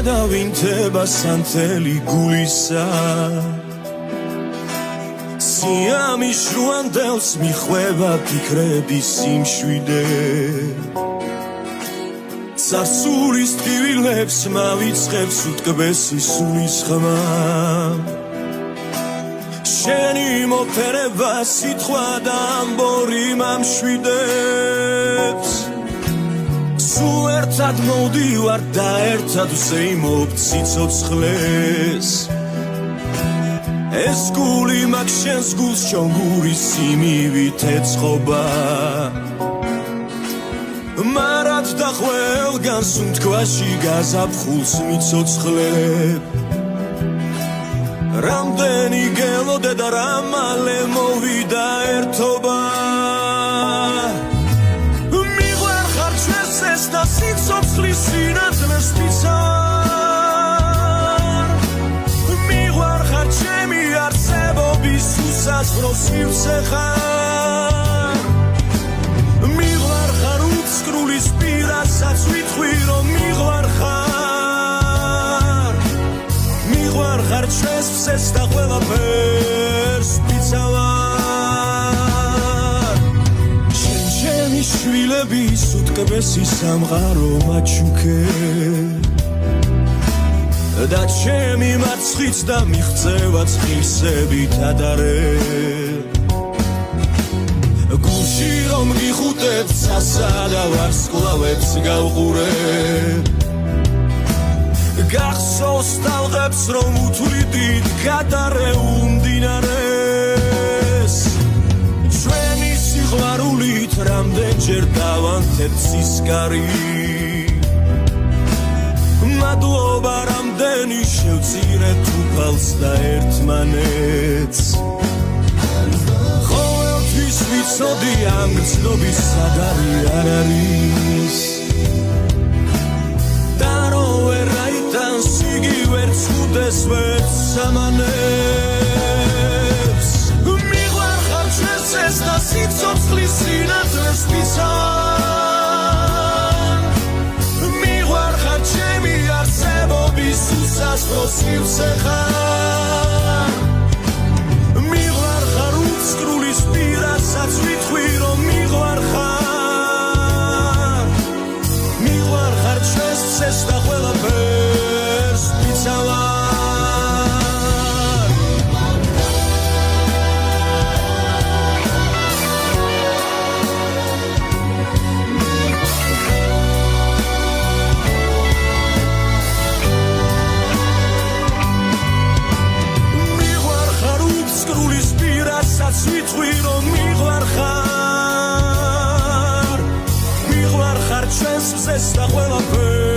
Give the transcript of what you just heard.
შედავინთება სანთელი გულისა სიამის ჟუანდელს მიხვევა ფიქრების სიმშვიდე წარსულის ტკივილებს მავიწყებს უტკბესი სულის ხმა შენი მოფერება სიტყვა და ამბორი მამშვიდებს სულ ერთად მოვდივარ და ერთად ვზეიმობ ციცოცხლეს ეს გული მაგ შენს გულს ჩონგურის სიმივით ეწყობა მარად და ყველგანს უმთქვაში გაზაფხულს მიცოცხლებ რამდენი გელოდე და რა მალე მოვიდა ერთობა მიღვარ ხარ ჩვენს ეს და სიცოცხლის სინათლეს მიცარ მიღვარ ხარ ჩემი არსებობის უსაზღვრო სივრცე ხარ მიღვარ ხარ უცკრულის პირასაც ვითხვი რომ მიღვარ ხარ მიღვარ ხარ ჩვენს ფსეს და ყველაფერს ვიცავარ შენ ჩემი შვილების უტკბესი სამყარო მაჩუქე და ჩემი მარცხიც და მიღწევაც ღირსებით ადარე გულში რომ გიხუტებ ცასა და ვარსკვლავებს გავყურე გახსოვს ტალღებს რომ უთვლიდით გადარეულ მდინარეს ჩვენი სიყვარულით რამდენჯერ დავანთებ სისკარი მადლობა რამდენი შევწირეთ უფალს და ერთმანეთს ყოველთვის ვიცოდი ამ გრძნობის სადარი არ არის და რო ვერ აიტანს იგი ვერც უდეს ვერც სამანებს მიღვარ ხარ ჩვენს ეს და სიცოცხლის სინათლეს მიცარ მიღვარ ხარ ჩემი არსებობის უსაზღვრო სივრცე ხარ მიღვარ ხარ უცკრულის პირასაც ვითხვი რომ მიღვარ ხარ მიღვარ ხარ ჩვენს ფსეს და ყველაფერს ვიცავარ ვითხვი რომ მიღვარ ხარ მიღვარ ხარ ჩვენს ფსეს და ყველაფერს